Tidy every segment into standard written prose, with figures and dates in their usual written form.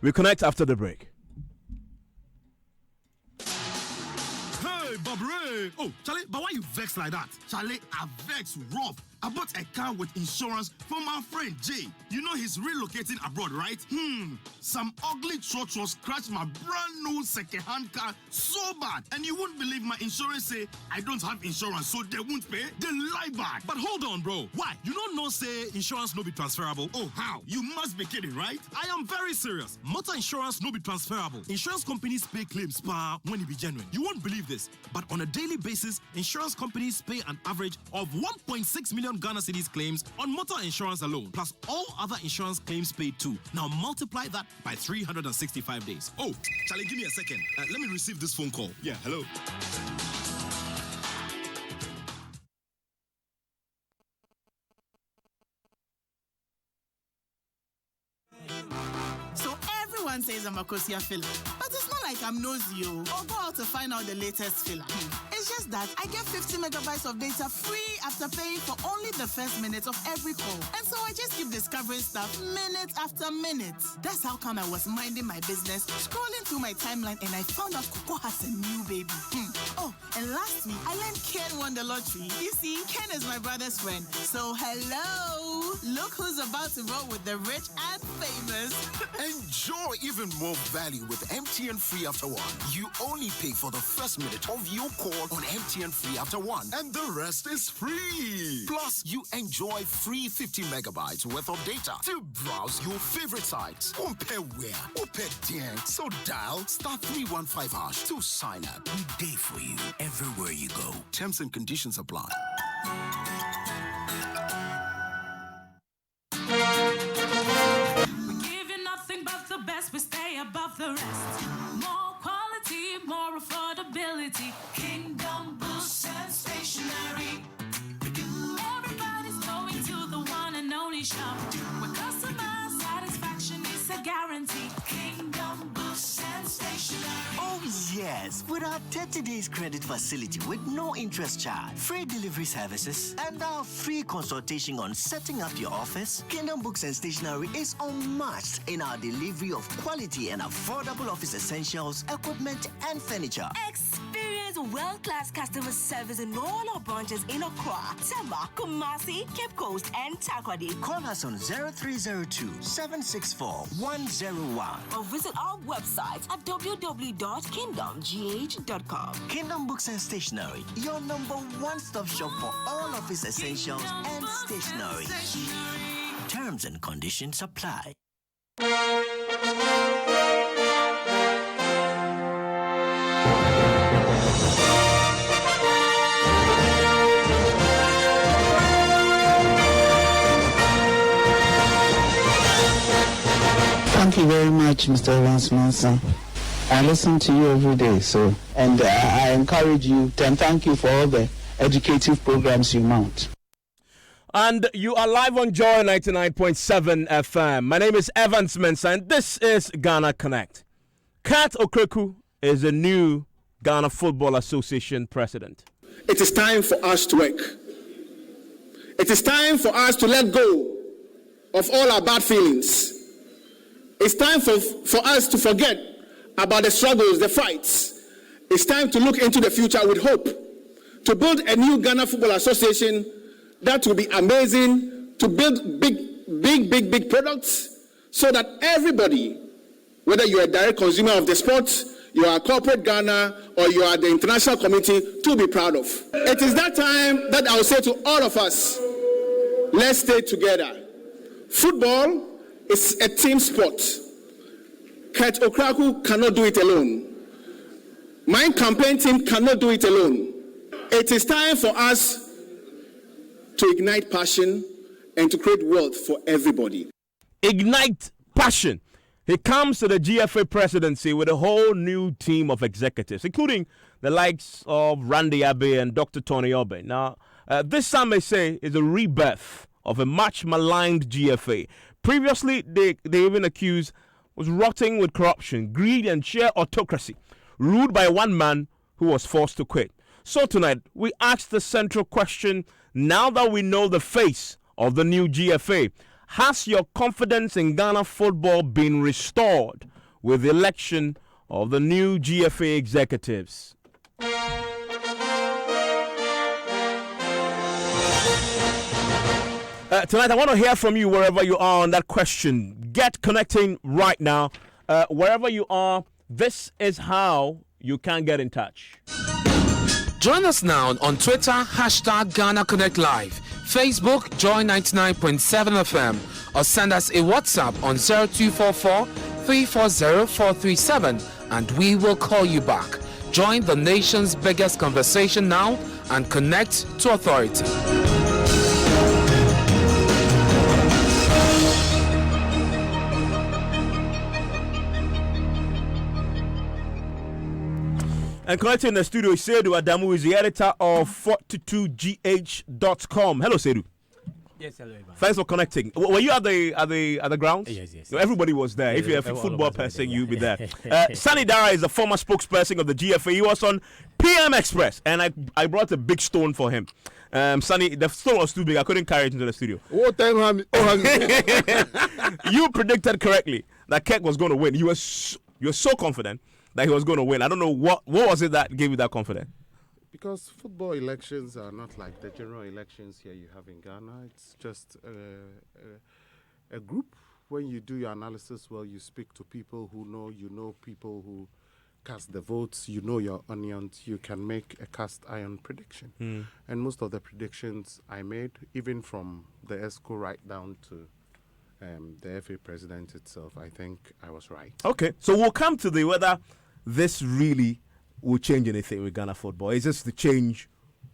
We connect after the break. Hey, Bob Ray. Oh, Charlie, but why you vex like that? Charlie, I vex rough. I bought a car with insurance for my friend Jay. You know he's relocating abroad, right? Some ugly trotros crashed my brand new second-hand car so bad. And you won't believe my insurance say I don't have insurance, so they won't pay. They lie back. But hold on, bro. Why? You don't know say insurance no be transferable? Oh, how? You must be kidding, right? I am very serious. Motor insurance no be transferable. Insurance companies pay claims per when it be genuine. You won't believe this, but on a daily basis, insurance companies pay an average of 1.6 million Ghana cedis claims on motor insurance alone, plus all other insurance claims paid too. Now multiply that by 365 days. Oh, Charlie, give me a second. Let me receive this phone call. Yeah, hello. So everyone says I'm a Kosia filler, but it's not like I'm nosy or go out to find out the latest filler. It's just that I get 50 megabytes of data free after paying for only the first minute of every call. And so I just keep discovering stuff minute after minute. That's how come I was minding my business, scrolling through my timeline, and I found out Coco has a new baby. Oh, and last week, I learned Ken won the lottery. You see, Ken is my brother's friend. So hello, look who's about to roll with the rich and famous. Enjoy even more value with MTN Free After One. You only pay for the first minute of your call on MTN Free After One, and the rest is free. Plus, you enjoy free 50 megabytes worth of data to browse your favorite sites. Compare where, compare there. So dial *315# to sign up. We day for you everywhere you go. Terms and conditions apply. Best, we stay above the rest. More quality, more affordability. Kingdom Books and Stationery. Everybody's going to the one and only shop where customer satisfaction is a guarantee. Kingdom Books and Stationery. Oh yes, with our 30 days credit facility with no interest charge, free delivery services, and our free consultation on setting up your office, Kingdom Books and Stationery is unmatched in our delivery of quality and affordable office essentials, equipment, and furniture. Experience world-class customer service in all our branches in Accra, Tema, Kumasi, Cape Coast, and Takoradi. Call us on 0302-764-101 or visit our website at www.kingdomgh.com. Kingdom Books and Stationery, your number one-stop shop for all office essentials and stationery. Terms and conditions apply. Thank you very much, Mr. Evans Manson. I listen to you every day, and I encourage you and thank you for all the educative programs you mount. And you are live on Joy 99.7 FM. My name is Evans Mensah, and this is Ghana Connect. Kat Okreku is the new Ghana Football Association president. It is time for us to work. It is time for us to let go of all our bad feelings. It's time for us to forget about the struggles, the fights. It's time to look into the future with hope, to build a new Ghana Football Association that will be amazing, to build big products so that everybody, whether you're a direct consumer of the sport, you are a corporate Ghana, or you are the international community, to be proud of. It is that time that I will say to all of us, let's stay together. Football is a team sport. Kat Okreku cannot do it alone. My campaign team cannot do it alone. It is time for us to ignite passion and to create wealth for everybody. Ignite passion. He comes to the GFA presidency with a whole new team of executives, including the likes of Randy Abbey and Dr. Tony Obe. Now, this, some may say, is a rebirth of a much maligned GFA. Previously, they even accused was rotting with corruption, greed, and sheer autocracy, ruled by one man who was forced to quit. So tonight, we ask the central question, now that we know the face of the new GFA, has your confidence in Ghana football been restored? with the election of the new GFA executives. Tonight, I want to hear from you wherever you are on that question. Get connecting right now. Wherever you are, this is how you can get in touch. Join us now on Twitter, hashtag Ghana Connect Live, Facebook, Joy 99.7 FM, or send us a WhatsApp on 0244 340 437, and we will call you back. Join the nation's biggest conversation now and connect to authority. And connecting in the studio is Sedu Adamu, is the editor of 42gh.com. Hello, Sedu. Yes, hello, Ivan. Thanks for connecting. Were you at the grounds? Yes. No, everybody was there. Yeah, if you're a football person, you'll be there. Sunny Dara is the former spokesperson of the GFA. He was on PM Express, and I brought a big stone for him. Sunny, the stone was too big. I couldn't carry it into the studio. You predicted correctly that Keck was going to win. You were so confident that he was going to win. I don't know what was it that gave you that confidence. Because football elections are not like the general elections here you have in Ghana. It's just a group. When you do your analysis, well, you speak to people who know, people who cast the votes, your onions, you can make a cast iron prediction. And most of the predictions I made, even from the ESCO right down to the FA president itself, I think I was right. Okay, so we'll come to whether this really will change anything with Ghana football. Is this the change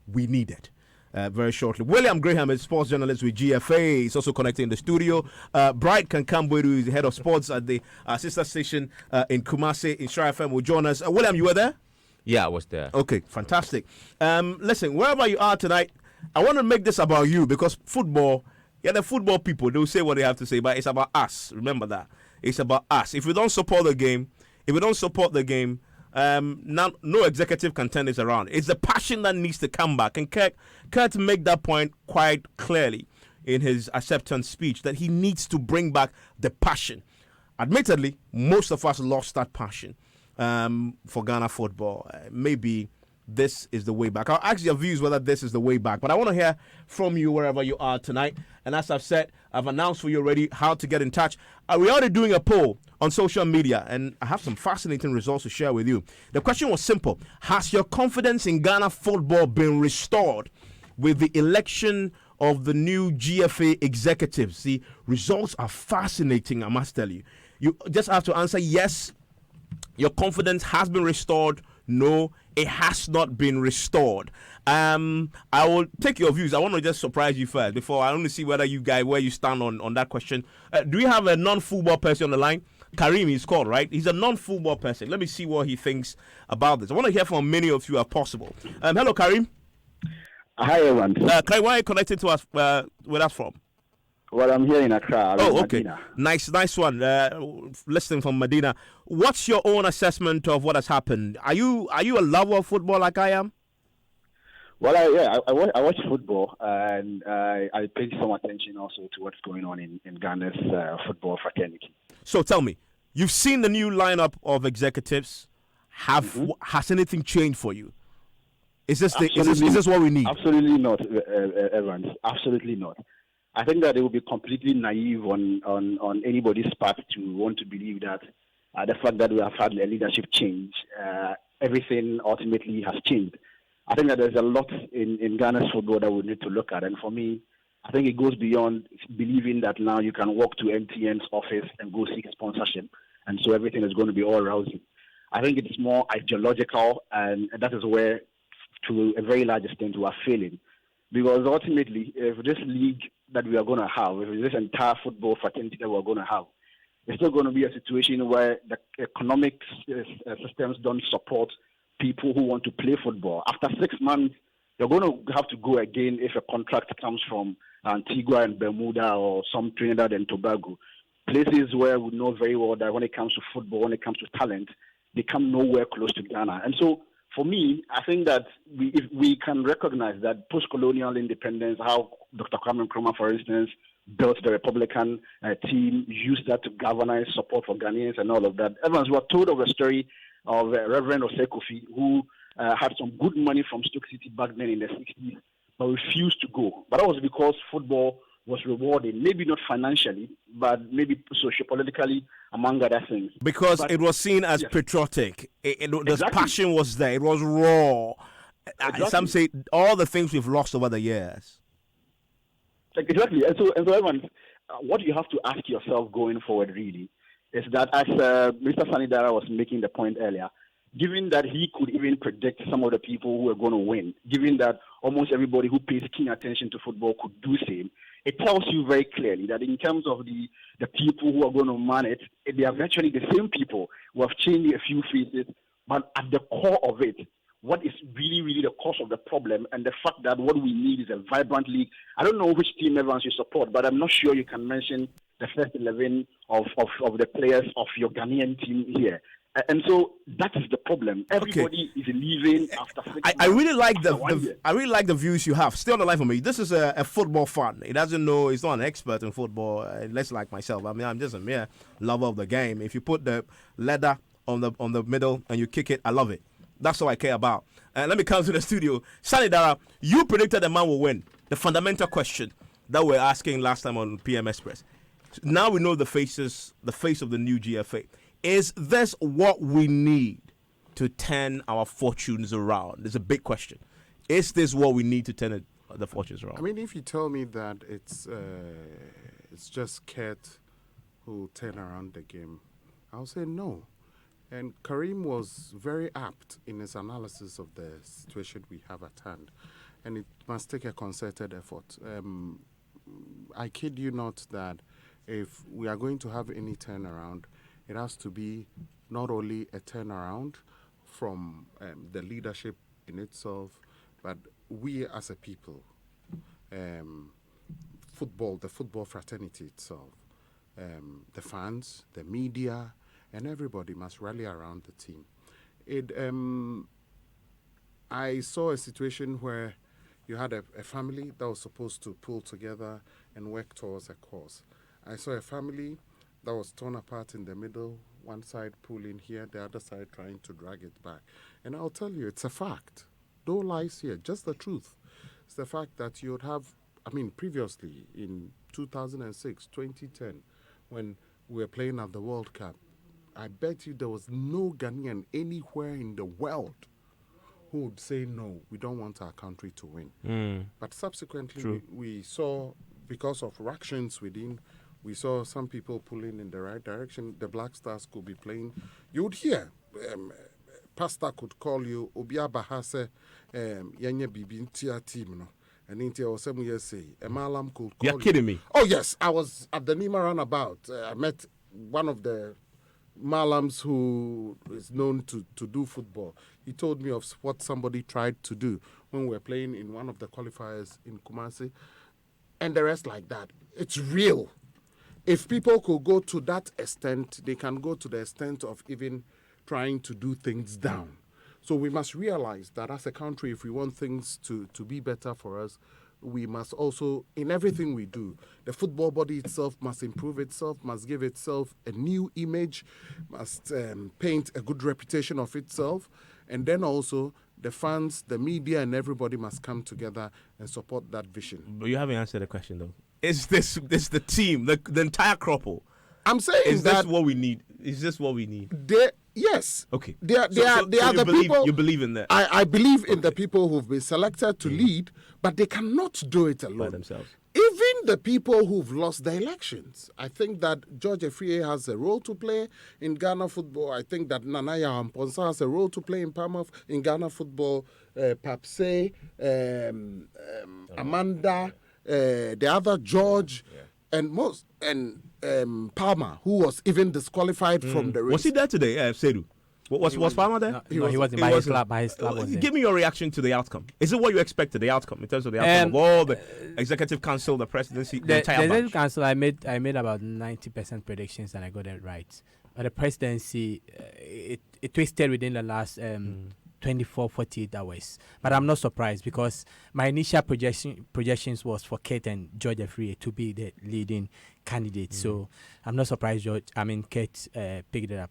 we needed? Very shortly. William Graham is sports journalist with GFA. He's also connected in the studio. Bright Kankambwedu is the head of sports at the sister station in Kumasi in Shire FM will join us. William, you were there? Yeah, I was there. Okay, fantastic. Listen, wherever you are tonight, I want to make this about you because football, the football people, they'll say what they have to say, but it's about us. Remember that. It's about us. If we don't support the game, no executive contenders around. It's the passion that needs to come back. And Kurt made that point quite clearly in his acceptance speech that he needs to bring back the passion. Admittedly, most of us lost that passion for Ghana football. Maybe this is the way back. I'll ask your views whether this is the way back. But I want to hear from you wherever you are tonight. And as I've said, I've announced for you already how to get in touch. We're already doing a poll on social media, and I have some fascinating results to share with you. The question was simple. Has your confidence in Ghana football been restored with the election of the new GFA executives? The results are fascinating, I must tell you. You just have to answer yes, your confidence has been restored. No, it has not been restored. I will take your views. I want to just surprise you first before I want to see whether you guys, where you stand on that question. Do you have a non-football person on the line? Karim is called, right? He's a non-football person. Let me see what he thinks about this. I want to hear from many of you if possible. Hello, Karim. Hi, everyone. Karim, where are you connected to us with us from? Well, I'm here in Accra. Oh, okay. Medina. Nice one. Listening from Medina. What's your own assessment of what has happened? Are you a lover of football like I am? Well, I watch football, and I pay some attention also to what's going on in Ghana's football fraternity. So tell me, you've seen the new lineup of executives. Has anything changed for you? Is this what we need? Absolutely not, Evans. Absolutely not. I think that it would be completely naive on anybody's part to want to believe that the fact that we have had a leadership change, everything ultimately has changed. I think that there's a lot in Ghana's football that we need to look at. And for me, I think it goes beyond believing that now you can walk to MTN's office and go seek sponsorship, and so everything is going to be all rousing. I think it's more ideological, and that is where, to a very large extent, we are failing. Because ultimately, if this league that we are going to have, if this entire football fraternity that we're going to have, it's still going to be a situation where the economic systems don't support people who want to play football. After 6 months, you're going to have to go again if a contract comes from Antigua and Bermuda or some Trinidad and Tobago. Places where we know very well that when it comes to football, when it comes to talent, they come nowhere close to Ghana. And so, for me, I think that if we can recognize that post-colonial independence, how Dr. Kwame Nkrumah, for instance, built the Republican team, used that to galvanize support for Ghanaians and all of that. Evans, we were told of a story of Reverend Osei Kofi, who had some good money from Stoke City back then in the 60s, but refused to go. But that was because football was rewarding, maybe not financially, but maybe socio-politically, among other things. Because it was seen as patriotic. The passion was there. It was raw. Some say all the things we've lost over the years. Exactly. And so Evans, what you have to ask yourself going forward really is that, as Mr. Sanidara was making the point earlier, given that he could even predict some of the people who are going to win, given that almost everybody who pays keen attention to football could do same, it tells you very clearly that in terms of the people who are going to man it, they are virtually the same people who have changed a few faces, but at the core of it, what is really, really the cause of the problem, and the fact that what we need is a vibrant league. I don't know which team Evans you support, but I'm not sure you can mention the first 11 of the players of your Ghanaian team here. And so that is the problem. Everybody is leaving after 6 months. I really like the views you have. Stay on the line for me. This is a football fan. He doesn't know. He's not an expert in football. Less like myself. I mean, I'm just a mere lover of the game. If you put the leather on the middle and you kick it, I love it. That's all I care about. Let me come to the studio. Sanidara, you predicted the man will win. The fundamental question that we're asking last time on PM Express. Now we know the face of the new GFA. Is this what we need to turn our fortunes around? It's a big question. Is this what we need to turn the fortunes around? I mean, if you tell me that it's just Kurt who turn around the game, I'll say no. And Karim was very apt in his analysis of the situation we have at hand. And it must take a concerted effort. I kid you not that if we are going to have any turnaround, it has to be not only a turnaround from the leadership in itself, but we as a people, the football fraternity itself, the fans, the media, and everybody must rally around the team. I saw a situation where you had a family that was supposed to pull together and work towards a cause. I saw a family that was torn apart in the middle, one side pulling here, the other side trying to drag it back. And I'll tell you, it's a fact. No lies here, just the truth. It's the fact that you would have, previously in 2006, 2010, when we were playing at the World Cup, I bet you there was no Ghanaian anywhere in the world who would say, no, we don't want our country to win. But subsequently, we saw, because of reactions within, we saw some people pulling in the right direction. The Black Stars could be playing. You would hear, Pastor could call you, Obia Bahase, Yanya Bibintia team, no? And Intia or some years say, Malam could call you. You're kidding me. Oh, yes. I was at the Nima roundabout. I met one of the Malams who is known to do football. He told me of what somebody tried to do when we were playing in one of the qualifiers in Kumasi. And the rest like that. It's real. If people could go to that extent, they can go to the extent of even trying to do things down. So we must realize that as a country, if we want things to be better for us, we must also, in everything we do, the football body itself must improve itself, must give itself a new image, must paint a good reputation of itself, and then also the fans, the media, and everybody must come together and support that vision. But you haven't answered the question, though. Is this the team, the entire couple? I'm saying is this what we need? Is this what we need? Yes. Okay. They are the people. You believe in that? I believe in the people who've been selected to lead, but they cannot do it alone. By themselves. Even the people who've lost the elections. I think that George Afriyie has a role to play in Ghana football. I think that Nanaya Amponsa has a role to play in Ghana football. Papse, Amanda, the other George, and Palmer, who was even disqualified from the race. Was he there today, Sedu? Was Palmer there? No, he wasn't. By his club was give me your reaction to the outcome. Is it what you expected, the outcome, in terms of the outcome of all the executive council, the presidency, the entire bunch? The executive council, I made about 90% predictions and I got it right. But the presidency, it twisted within the last 12 24, 48 hours. But I'm not surprised because my initial projections was for Kurt and George Afriyie to be the leading candidates. So I'm not surprised Kurt picked it up.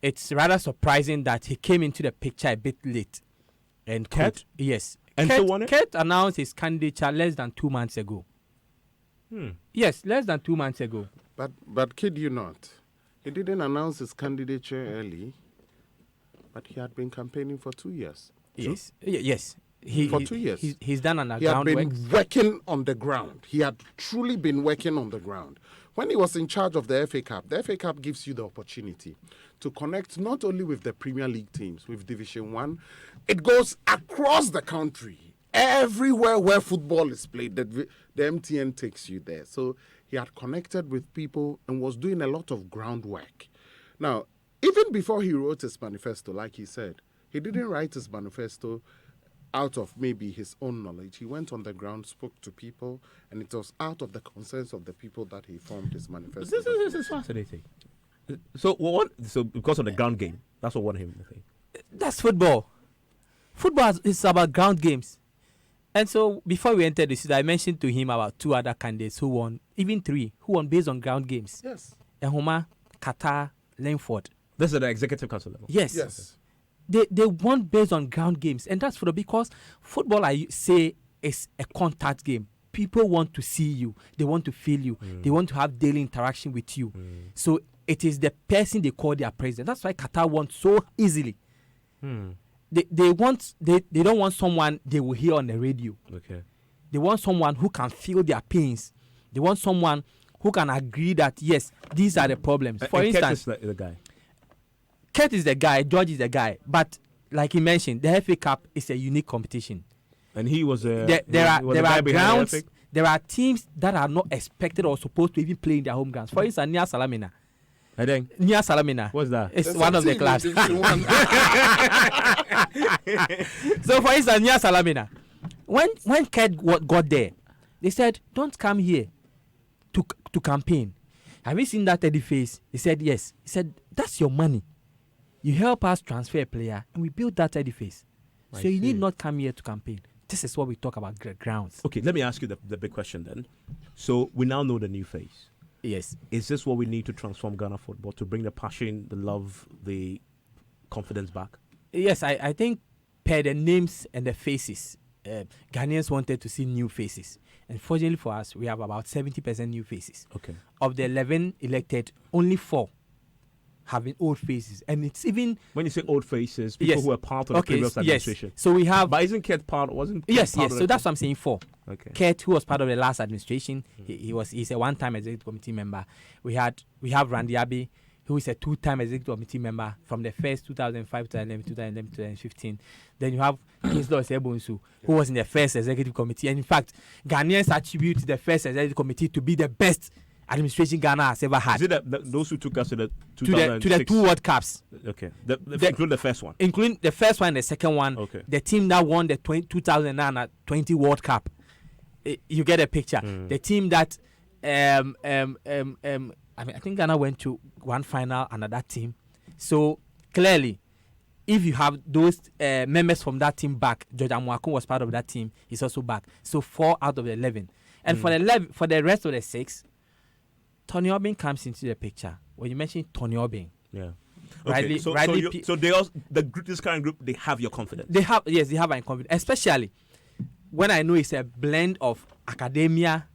It's rather surprising that he came into the picture a bit late. And Kurt? Yes. And Kurt, so won it? Kurt announced his candidature less than 2 months ago. Yes, less than 2 months ago. But kid you not, he didn't announce his candidature early, but he had been campaigning for 2 years. Yes, yes. For 2 years. He's done underground He had work. been working on the ground. He had truly been working on the ground. When he was in charge of the FA Cup gives you the opportunity to connect not only with the Premier League teams, with Division 1, it goes across the country. Everywhere where football is played, the MTN takes you there. So he had connected with people and was doing a lot of groundwork. Now, even before he wrote his manifesto, like he said, he didn't write his manifesto out of maybe his own knowledge. He went on the ground, spoke to people, and it was out of the concerns of the people that he formed his manifesto. This is fascinating. So because of the ground game, that's what won him the thing. That's football. Football is about ground games. And so before we entered the season, I mentioned to him about 2 other candidates who won, even 3, who won based on ground games. Yes. Ehoma, Qatar, Langford. This is the executive council level. Yes. Yes. They won based on ground games. And that's because football, I say, is a contact game. People want to see you. They want to feel you. They want to have daily interaction with you. So it is the person they call their president. That's why Qatar won so easily. They don't want someone they will hear on the radio. Okay. They want someone who can feel their pains. They want someone who can agree that yes, these are the problems. For instance, Kurt is the guy. Kurt is the guy, George is the guy. But like he mentioned, the FA Cup is a unique competition. And he was there are grounds. There are teams that are not expected or supposed to even play in their home grounds. For instance, Nia Salamina. And then Nia Salamina. What's that? It's one of the class. So for instance, Nia Salamina. When Kurt got there, they said, "Don't come here to campaign. Have you seen that Eddie face?" He said, "Yes." He said, "That's your money. You help us transfer a player, and we build that edifice. So you need not come here to campaign." This is what we talk about grounds. Okay, let me ask you the big question then. So we now know the new face. Yes. Is this what we need to transform Ghana football, to bring the passion, the love, the confidence back? Yes, I think per the names and the faces, Ghanaians wanted to see new faces. And fortunately for us, we have about 70% new faces. Okay. Of the 11 elected, only 4 have been old faces. And it's even... When you say old faces, people who are part of the previous administration. Yes. So we have... But isn't Kurt part... Wasn't Kurt Yes, part yes. of So that's what I'm saying 4. Okay. Kurt, who was part of the last administration, he's a one-time executive committee member. We have Randy Abbey, who is a 2-time executive committee member from the first 2005, 2011, 2015. Then you have Kingsley Osebunsu, who was in the first executive committee. And in fact, Ghanaians attribute the first executive committee to be the best administration Ghana has ever had. Is it those who took us to the 2006? To the 2 World Cups. Okay. Including the first one. Including the first one and the second one. Okay. The team that won the 2009 20 World Cup. You get a picture. The team that I think Ghana went to one final under that team. So clearly, if you have those members from that team back, George Amuakun was part of that team. He's also back. So 4 out of the 11. And for the rest of the 6, Tony Obin comes into the picture. When you mention Tony Obin, yeah. Okay. So they also this current group, they have your confidence. They have my confidence, especially when I know it's a blend of academia,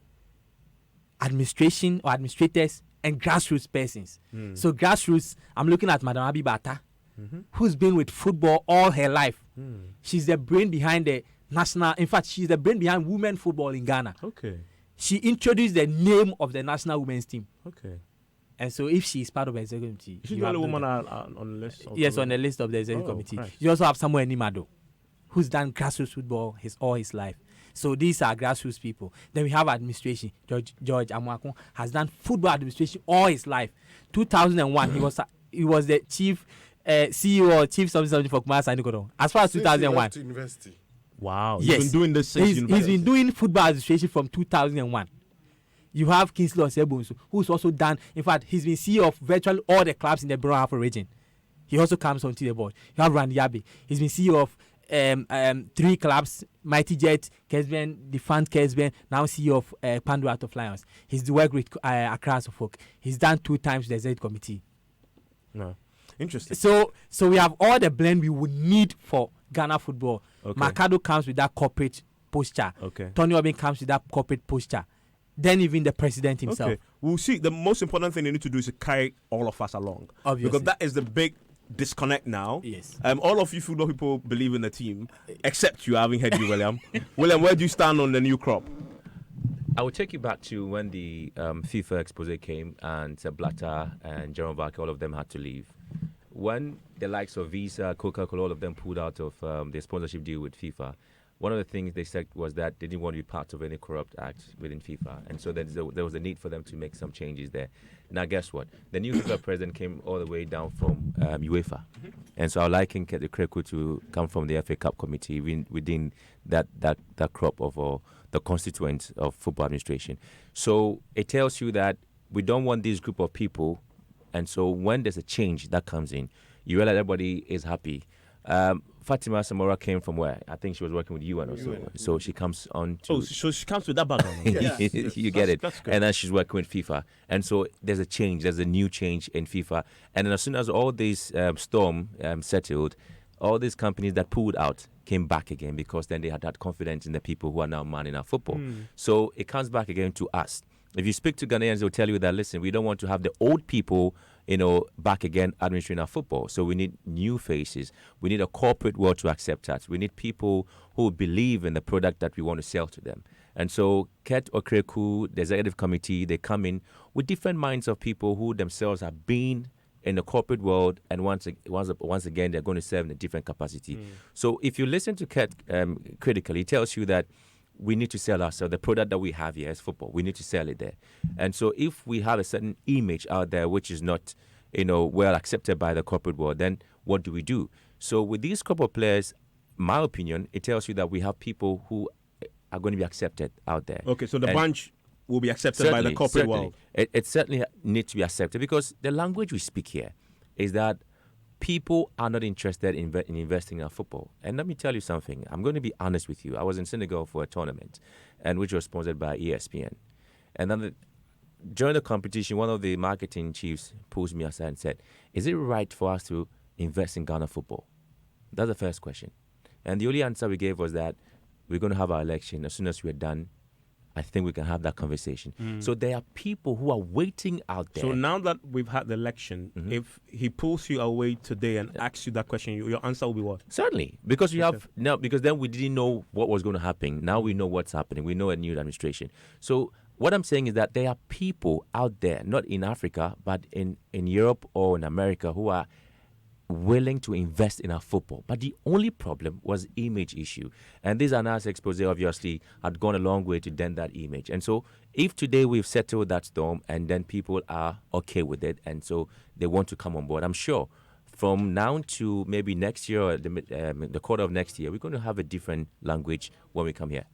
administration or administrators, and grassroots persons. So grassroots, I'm looking at Madam Abibata, who's been with football all her life. She's the brain behind the national. In fact, she's the brain behind women football in Ghana. Okay. She introduced the name of the national women's team. Okay. And so if she is part of the executive committee... She's the only woman on the list? Yes, on the list of the executive committee. Christ. You also have Samuel Nimado, who's done grassroots football all his life. So these are grassroots people. Then we have administration. George Amuakun has done football administration all his life. 2001, he was the chief CEO or chief something for Kumasi Nikodo. As far as 2001. University. Wow. Yes. He's been doing this since university. He's been doing football administration from 2001. You have Kingsley Osebunsu, who's also done, in fact, he's been CEO of virtually all the clubs in the Brong Ahafo region. He also comes onto the board. You have Randy Abbey. He's been CEO of 3 clubs, Mighty Jets, Kesben, Defunct Kesben, now CEO of Pandu Out of Lions. He's worked with Accra Suffolk. He's done 2 times the executive committee. No. Interesting. So we have all the blend we would need for Ghana football. Okay. Mercado comes with that corporate posture. Okay. Tony Obin comes with that corporate posture. Then even the president himself. Okay. We'll see. The most important thing you need to do is to carry all of us along. Obviously. Because that is the big disconnect now. Yes. All of you football people believe in the team, except you, having heard you, William. William, where do you stand on the new crop? I will take you back to when the FIFA expose came and Blatter and Jerome Valk, all of them had to leave. When the likes of Visa, Coca-Cola, all of them pulled out of their sponsorship deal with FIFA, one of the things they said was that they didn't want to be part of any corrupt act within FIFA. And so there was a need for them to make some changes there. Now, guess what? The new FIFA president came all the way down from UEFA. And so I would like Nketi Kreku to come from the FA Cup committee within that crop of the constituents of football administration. So it tells you that we don't want this group of people. And so when there's a change that comes in, you realize everybody is happy. Fatima Samora came from where? I think she was working with UN or so. So she comes on to... Oh, so she comes with that background. You get it. And then she's working with FIFA. And so there's a change. There's a new change in FIFA. And then as soon as all this storm settled, all these companies that pulled out came back again because then they had that confidence in the people who are now manning our football. So it comes back again to us. If you speak to Ghanaians, they'll tell you that, listen, we don't want to have the old people, back again administering our football. So we need new faces. We need a corporate world to accept us. We need people who believe in the product that we want to sell to them. And so Ket Okreku, the executive committee, they come in with different minds of people who themselves have been in the corporate world, and once again, they're going to serve in a different capacity. So if you listen to Ket critically, he tells you that we need to sell ourselves. The product that we have here is football. We need to sell it there. And so if we have a certain image out there which is not, well accepted by the corporate world, then what do we do? So with these couple of players, my opinion, it tells you that we have people who are going to be accepted out there. Okay, so the bunch will be accepted by the corporate world. It certainly needs to be accepted because the language we speak here is that people are not interested in investing in our football. And let me tell you something. I'm going to be honest with you. I was in Senegal for a tournament, and which was sponsored by ESPN. And then during the competition, one of the marketing chiefs pulls me aside and said, is it right for us to invest in Ghana football? That's the first question. And the only answer we gave was that we're going to have our election. As soon as we're done, I think we can have that conversation. So there are people who are waiting out there. So now that we've had the election, if he pulls you away today and asks you that question, your answer will be what? Certainly, because because then we didn't know what was going to happen. Now we know what's happening. We know a new administration. So what I'm saying is that there are people out there, not in Africa, but in Europe or in America, who are willing to invest in our football. But the only problem was image issue. And this Anas expose obviously had gone a long way to dent that image. And so if today we've settled that storm and then people are okay with it and so they want to come on board, I'm sure from now to maybe next year or the quarter of next year, we're going to have a different language when we come here.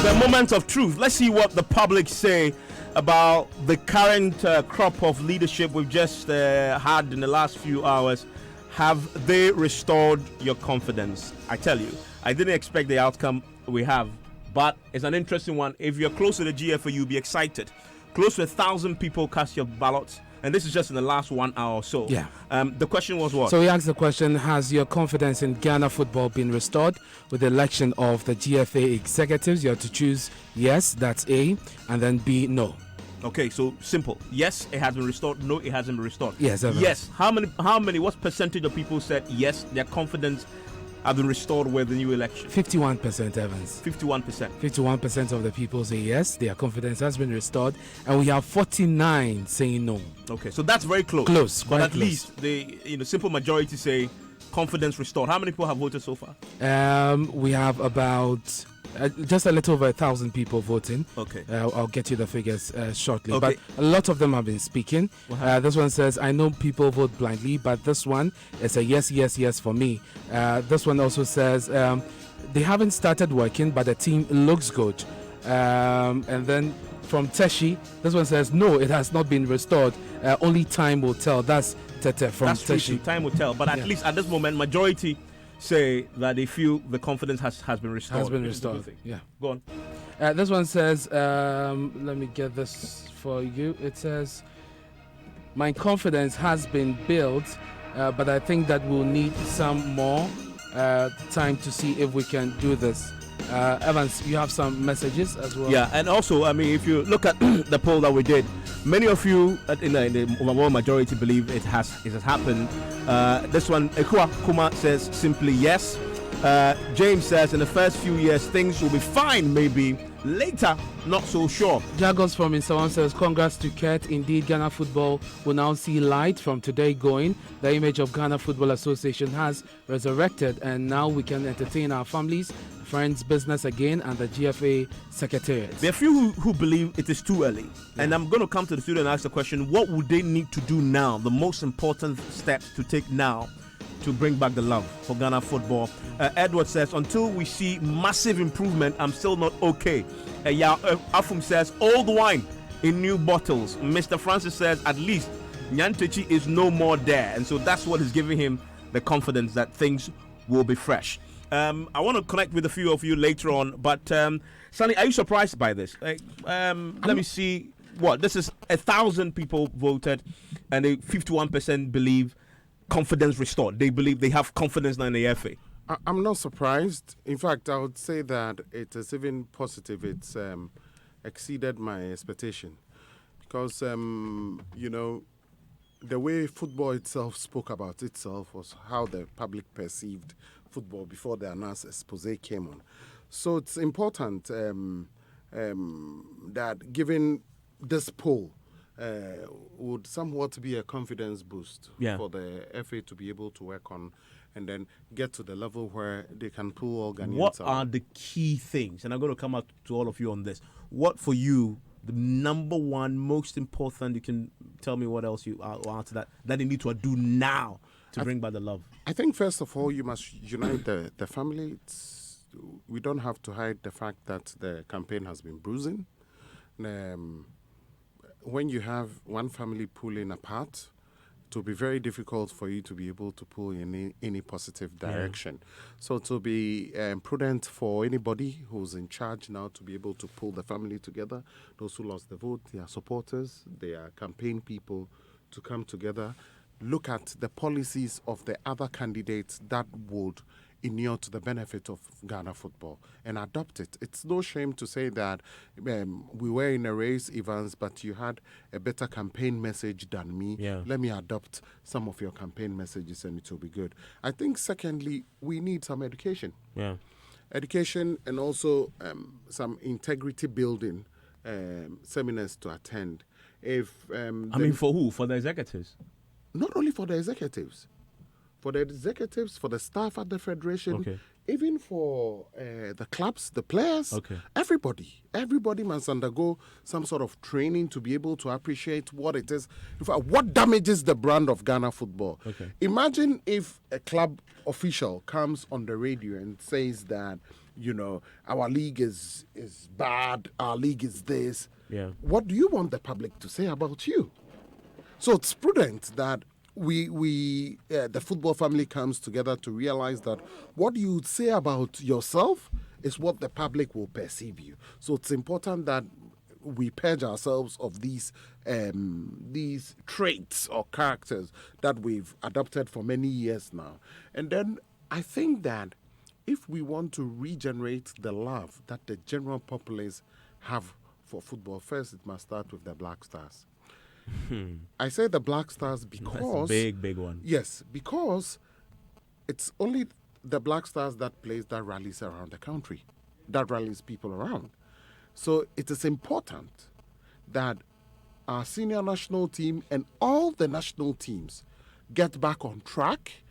The moment of truth. Let's see what the public say about the current crop of leadership we've just had in the last few hours. Have they restored your confidence? I tell you, I didn't expect the outcome we have, but it's an interesting one. If you're close to the GFA, you'll be excited. Close to 1,000 people cast your ballots, And this is just in the last 1 hour or so. Yeah. The question was what? So we asked the question, has your confidence in Ghana football been restored with the election of the GFA executives? You have to choose yes, that's A, and then B, no. Okay, so simple. Yes, it has been restored. No, it hasn't been restored. Yes, Evans. Yes. How many, what percentage of people said yes, their confidence have been restored with the new election? 51%, Evans. 51%. 51% of the people say yes, their confidence has been restored, and we have 49 saying no. Okay, so that's very close. Close, but quite at close. least the simple majority say confidence restored. How many people have voted so far? We have about just a little over 1,000 people voting. Okay. I'll get you the figures shortly. Okay. But a lot of them have been speaking. This one says, I know people vote blindly, but this one is a yes, yes, yes for me. This one also says, they haven't started working, but the team looks good. And then from Teshi, this one says, no, it has not been restored. Only time will tell. That's Tete from That's true, Teshi. time will tell. But at least at this moment, majority say that they feel the confidence has been restored. Has been Which is a good restored. thing. Yeah. Go on. This one says, let me get this for you. It says, my confidence has been built, but I think that we'll need some more time to see if we can do this. Evans, you have some messages as well. Yeah, and also, I mean, if you look at the poll that we did, many of you in the overall majority believe it has happened. This one, Ekua Kuma says simply yes. James says in the first few years things will be fine, maybe later, not so sure. Jagos from Insawan says, congrats to Kurt. Indeed, Ghana football will now see light from today going. The image of Ghana Football Association has resurrected, and now we can entertain our families, friends, business again, and the GFA secretariat. There are few who believe it is too early. And I'm going to come to the studio and ask the question, what would they need to do now? The most important steps to take now to bring back the love for Ghana football. Edward says, until we see massive improvement, I'm still not okay. Afum says, old wine in new bottles. Mr. Francis says, at least Nyantechi is no more there. And so that's what is giving him the confidence that things will be fresh. I want to connect with a few of you later on, but Sonny, are you surprised by this? Let me see. What? This is 1,000 people voted, and 51% believe confidence restored. They believe they have confidence now in the FA. I'm not surprised. In fact, I would say that it is even positive. It's exceeded my expectation because, the way football itself spoke about itself was how the public perceived football before the announced expose came on. So it's important that given this poll would somewhat be a confidence boost for the FA to be able to work on and then get to the level where they can pull all Ghanaians What out. are the key things? And I'm going to come out to all of you on this. What for you, the number one most important, you can tell me what else you answer that they need to do now to bring back the love? I think first of all, you must unite the family. We don't have to hide the fact that the campaign has been bruising. When you have one family pulling apart, it will be very difficult for you to be able to pull in any positive direction. So to be prudent for anybody who's in charge now to be able to pull the family together, those who lost the vote, their supporters, their campaign people, to come together, look at the policies of the other candidates that would inure to the benefit of Ghana football and adopt it. It's no shame to say that we were in a race, Evans, but you had a better campaign message than me. Let me adopt some of your campaign messages and it will be good. I think secondly, we need some education. Education and also some integrity building seminars to attend. For who? For the executives? Not only for the executives. For the executives, for the staff at the federation, even for the clubs, the players, everybody must undergo some sort of training to be able to appreciate what it is, what damages the brand of Ghana football. Imagine if a club official comes on the radio and says that, our league is bad, our league is this. What do you want the public to say about you? So it's prudent that the football family comes together to realize that what you would say about yourself is what the public will perceive you. So it's important that we purge ourselves of these traits or characters that we've adopted for many years now. And then I think that if we want to regenerate the love that the general populace have for football, first it must start with the Black Stars. I say the Black Stars because... That's a big one. Yes, because it's only the Black Stars that rallies around the country, that rallies people around. So it is important that our senior national team and all the national teams get back on track.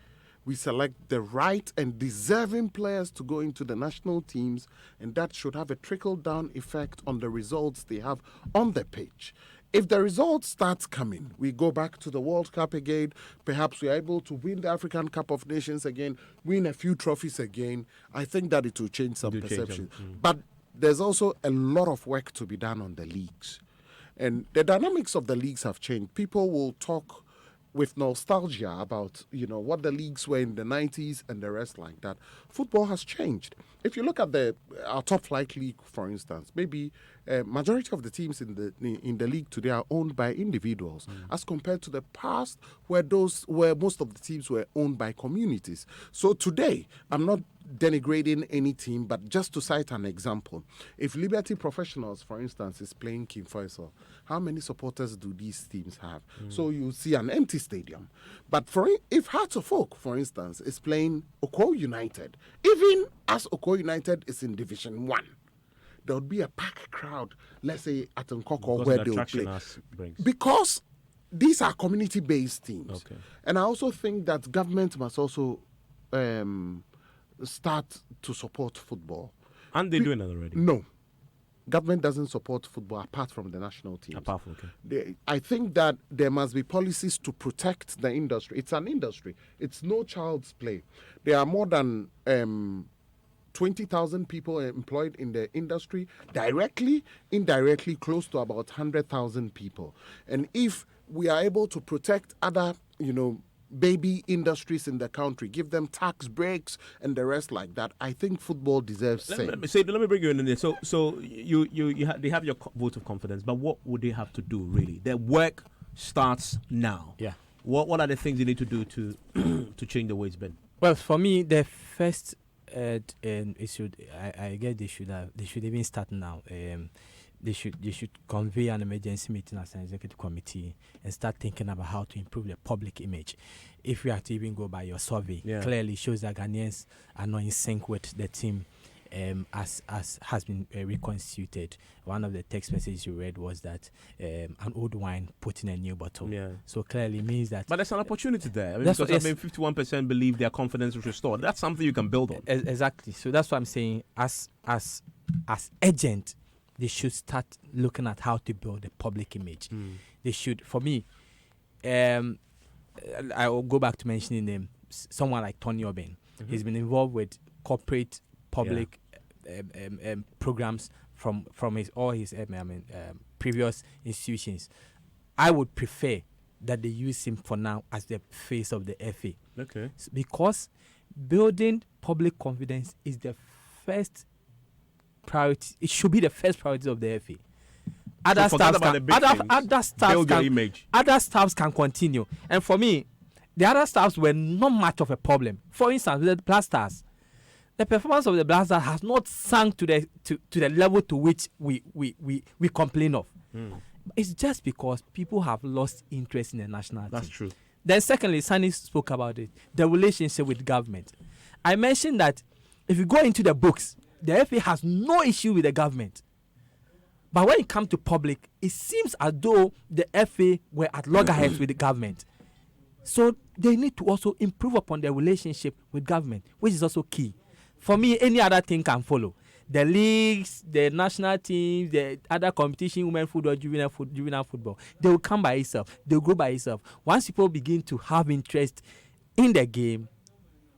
We select the right and deserving players to go into the national teams, and that should have a trickle-down effect on the results they have on the pitch. If the results start coming, we go back to the World Cup again, perhaps we are able to win the African Cup of Nations again, win a few trophies again, I think that it will change some perception. But there's also a lot of work to be done on the leagues. And the dynamics of the leagues have changed. People will talk with nostalgia about, what the leagues were in the 90s and the rest like that. Football has changed. If you look at our top flight league, for instance, maybe majority of the teams in the league today are owned by individuals, as compared to the past where most of the teams were owned by communities. So today, I'm not denigrating any team, but just to cite an example, if Liberty Professionals, for instance, is playing King Faisal, how many supporters do these teams have? So you see an empty stadium. But if Hearts of Oak, for instance, is playing Oko United, even as Oko United is in Division 1, there would be a packed crowd, let's say at Nkoko, where they will play. Because these are community-based teams. Okay. And I also think that government must also start to support football. Aren't they doing that already? No. Government doesn't support football apart from the national teams. I think that there must be policies to protect the industry. It's an industry. It's no child's play. There are more than 20,000 people employed in the industry, directly, indirectly, close to about 100,000 people. And if we are able to protect other, baby industries in the country, give them tax breaks and the rest like that, I think football deserves same. Let me bring you in there. So they have your vote of confidence, but what would they have to do really? Their work starts now. Yeah. What are the things they need to do to change the way it's been? Well, for me, the first issue, I guess they should even start now. They should convey an emergency meeting as an executive committee and start thinking about how to improve the public image. If we are to even go by your survey, clearly shows that Ghanaians are not in sync with the team as has been reconstituted. One of the text messages you read was that an old wine put in a new bottle. Yeah. So clearly means that... But there's an opportunity there. Because 51% believe their confidence is restored. That's something you can build on. Exactly. So that's what I'm saying. As agent, they should start looking at how to build the public image. They should, for me, I will go back to mentioning someone like Tony Oben. He's been involved with corporate public programs from his previous institutions. I would prefer that they use him for now as the face of the FA. Okay. Because building public confidence is the first priority. It should be the first priority of the FA. Other staffs can continue. And for me, the other staffs were not much of a problem. For instance, with the Black Stars, the performance of the Black Stars has not sunk to the level to which we complain of. It's just because people have lost interest in the national team. That's true. Then secondly, Sunny spoke about it, the relationship with government. I mentioned that if you go into the books, the FA has no issue with the government. But when it comes to public, it seems as though the FA were at loggerheads with the government. So they need to also improve upon their relationship with government, which is also key. For me, any other thing can follow. The leagues, the national teams, the other competition, women football, juvenile football, they will come by itself. They will grow by itself. Once people begin to have interest in the game,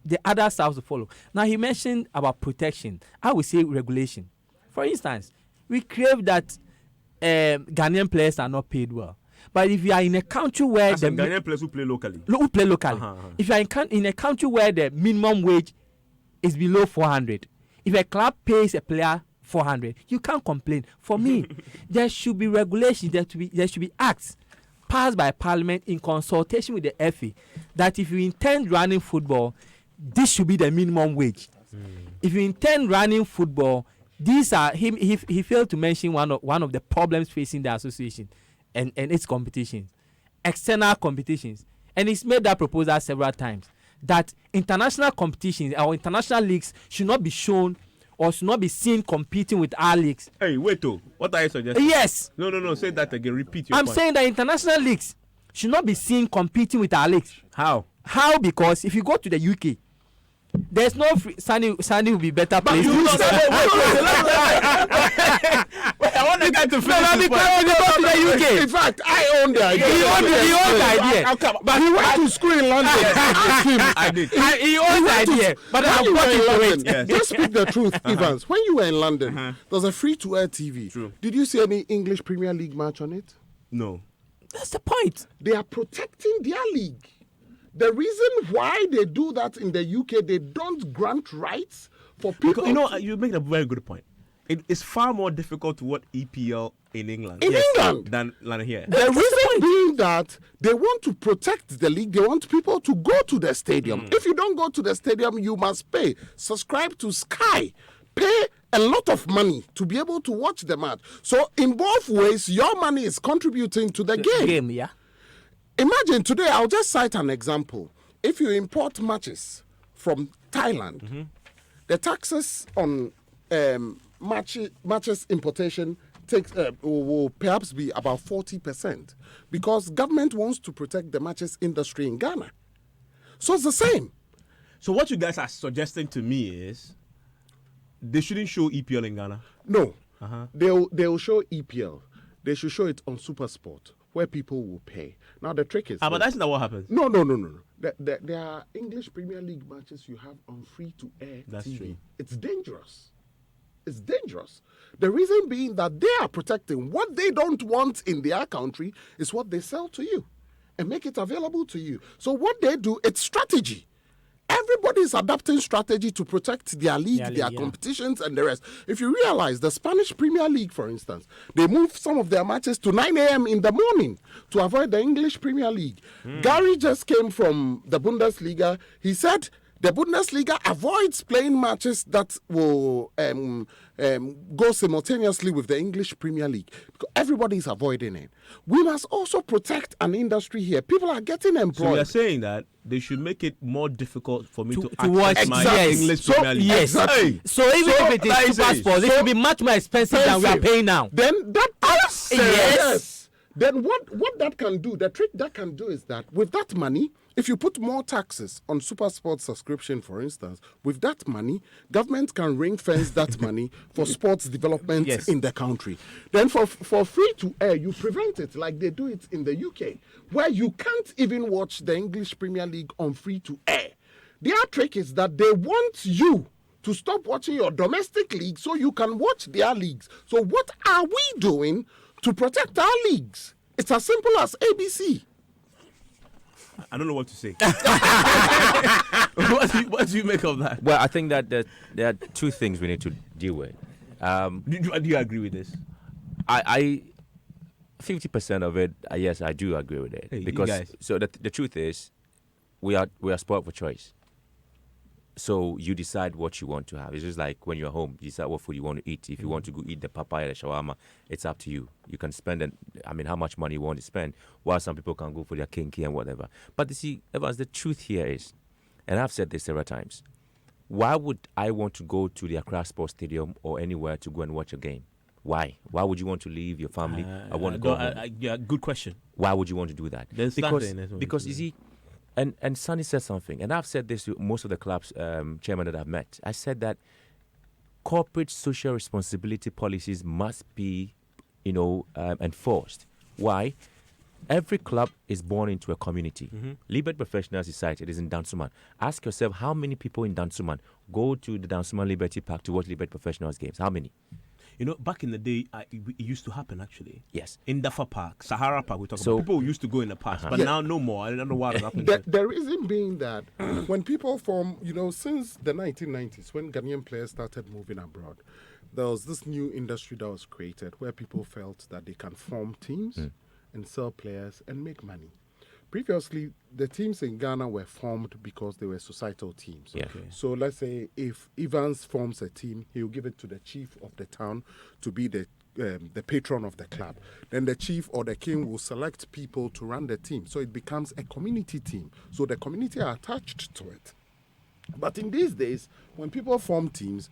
the other stuff will follow. Now, he mentioned about protection. I would say regulation. For instance, we crave that Ghanaian players are not paid well. But if you are in a country where the Ghanaian players who play locally, if you are in a country where the minimum wage is below 400, if a club pays a player 400. You can't complain. For me, there should be regulations. There should be acts passed by Parliament in consultation with the FA that if you intend running football, this should be the minimum wage. If you intend running football, these are him. He failed to mention one of the problems facing the association and its competitions, external competitions, and he's made that proposal several times that international competitions or international leagues should not be shown or should not be seen competing with our leagues. Hey, wait, what are you suggesting? Yes. No. Say that again. Repeat your I'm point. saying that international leagues should not be seen competing with our leagues. How? How? Because if you go to the UK, there's no free. Sunny will be better placed. Wait. I want the guy to finish his point. Because you go to the UK. In fact, I own the idea. He owned the idea. But he went to school in London. I did. He owns the idea. But when I'm you were in into London, it. Yes. just speak the truth, Evans. When you were in London, there was a free-to-air TV. True. Did you see any English Premier League match on it? No. That's the point. They are protecting their league. The reason why they do that in the UK, they don't grant rights for people. Because, you make a very good point. It's far more difficult to watch EPL in England. England than here. The reason being that they want to protect the league. They want people to go to the stadium. If you don't go to the stadium, you must pay. Subscribe to Sky. Pay a lot of money to be able to watch the match. So in both ways, your money is contributing to the game. Yeah. Imagine today, I'll just cite an example. If you import matches from Thailand, the taxes on matches importation will perhaps be about 40% because government wants to protect the matches industry in Ghana. So it's the same. So what you guys are suggesting to me is they shouldn't show EPL in Ghana? No. They'll show EPL. They should show it on SuperSport where people will pay. Now the trick is... but that's not what happens. No. There are English Premier League matches you have on free-to-air TV. True. It's dangerous. It's dangerous. The reason being that they are protecting what they don't want in their country is what they sell to you and make it available to you. So what they do, it's strategy. Everybody is adapting strategy to protect their league, their competitions, and the rest. If you realize the Spanish Premier League, for instance, they moved some of their matches to 9 a.m. in the morning to avoid the English Premier League. Gary just came from the Bundesliga. He said the Bundesliga avoids playing matches that will go simultaneously with the English Premier League. Because everybody is avoiding it. We must also protect an industry here. People are getting employed. So you're saying that they should make it more difficult for me to watch access my English Premier League. Yes. Hey. So even if it is super sports, it should be much more expensive than we are paying now. Then that yes. Then what that can do, the trick that can do is that with that money, if you put more taxes on super sports subscription, for instance, with that money, government can ring fence that money for sports development in the country. Then for free to air, you prevent it like they do it in the UK, where you can't even watch the English Premier League on free to air. Their trick is that they want you to stop watching your domestic league so you can watch their leagues. So what are we doing to protect our leagues? It's as simple as ABC. I don't know what to say. What do you make of that? Well, I think that there are two things we need to deal with. Do you agree with this? I 50% of it, yes, I do agree with it. Hey, because you guys. So the truth is, we are spoiled for choice. So you decide what you want to have. It's just like when you're home, you decide what food you want to eat. If you want to go eat the papaya, the shawarma, it's up to you. You can spend how much money you want to spend, while some people can go for their kinky and whatever. But you see, Evans, the truth here is, and I've said this several times, why would I want to go to the Accra Sports Stadium or anywhere to go and watch a game? Why? Why would you want to leave your family? I want to go home. Yeah, good question. Why would you want to do that? Because you see, and Sonny said something, and I've said this to most of the clubs chairman that I've met. I said that corporate social responsibility policies must be, enforced. Why? Every club is born into a community. Liberty Professionals Society, it is in Dansuman. Ask yourself how many people in Dansuman go to the Dansuman Liberty Park to watch Liberty Professionals games. How many? Back in the day, it used to happen, actually. Yes. In Dafa Park, Sahara Park, we talk about. People used to go in the past, but now no more. I don't know what happened. The reason being that when people from, since the 1990s, when Ghanaian players started moving abroad, there was this new industry that was created where people felt that they can form teams and sell players and make money. Previously, the teams in Ghana were formed because they were societal teams. Yeah. Okay. So let's say if Evans forms a team, he will give it to the chief of the town to be the patron of the club. Then the chief or the king will select people to run the team. So it becomes a community team. So the community are attached to it. But in these days, when people form teams,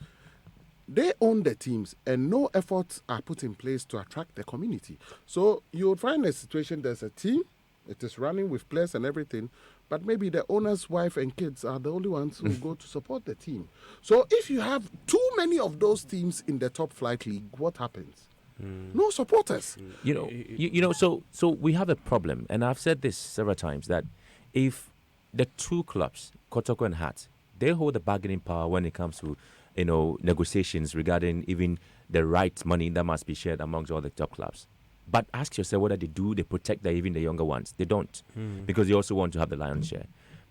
they own the teams and no efforts are put in place to attract the community. So you'll find a situation, there's a team, it is running with players and everything, but maybe the owner's wife and kids are the only ones who go to support the team. So if you have too many of those teams in the top flight league, what happens? No supporters. So we have a problem, and I've said this several times, that if the two clubs, Kotoko and Hearts, they hold the bargaining power when it comes to negotiations regarding even the right money that must be shared amongst all the top clubs. But ask yourself whether they protect even the younger ones. They don't, because they also want to have the lion's share.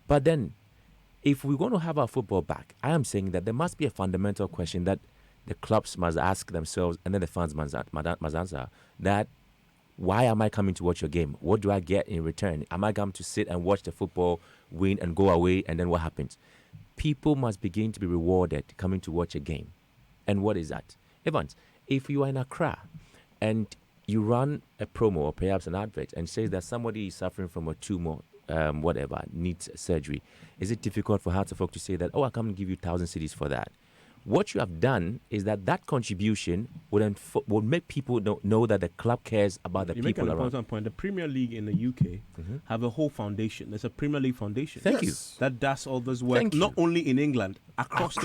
But then, if we're going to have our football back, I am saying that there must be a fundamental question that the clubs must ask themselves, and then the fans must answer, that why am I coming to watch your game? What do I get in return? Am I going to sit and watch the football win and go away, and then what happens? People must begin to be rewarded coming to watch a game. And what is that? Evans, if you are in Accra and you run a promo or perhaps an advert and says that somebody is suffering from a tumor, needs surgery, is it difficult for Hearts of Oak to say that, I come and give you 1,000 cedis for that? What you have done is that contribution would make people know that the club cares about the people around. You make an important point. The Premier League in the UK have a whole foundation. There's a Premier League foundation. Thank you. That does all this work, not only in England, across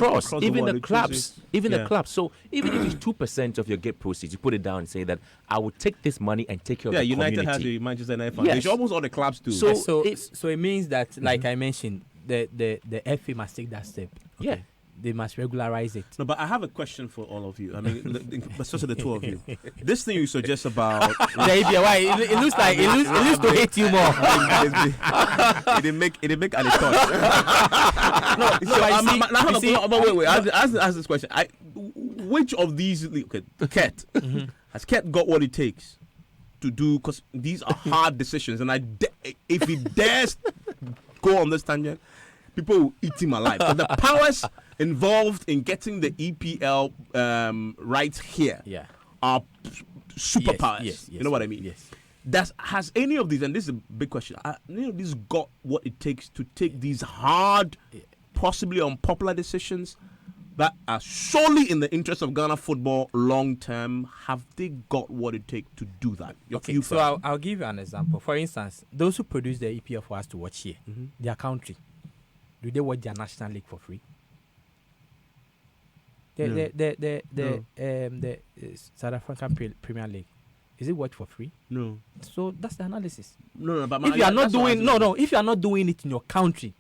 even the the clubs. The clubs. So even if it's 2% of your gate proceeds, you put it down and say that I will take this money and take care of the community. United has the Manchester United Foundation. Yes. Almost all the clubs do. So it means that, like I mentioned, the FA must take that step. Yeah. They must regularize it. No, but I have a question for all of you. I mean, especially the two of you. This thing you suggest about it looks to hate you more. It didn't make any thought. Wait. Ask this question. Which of these? Okay, Ket has Ket got what it takes to do? Because these are hard decisions, and if he dares go on this tangent, people will eat him alive. But the powers involved in getting the EPL rights here are superpowers. Yes, you know what I mean? Yes. Has any of these, and this is a big question, any of these got what it takes to take these hard, possibly unpopular decisions that are solely in the interest of Ghana football long term? Have they got what it takes to do that? So I'll give you an example. For instance, those who produce the EPL for us to watch here, their country, do they watch their national league for free? The South African Premier League, is it watched for free? No. So that's the analysis. No, but if you are not doing it in your country,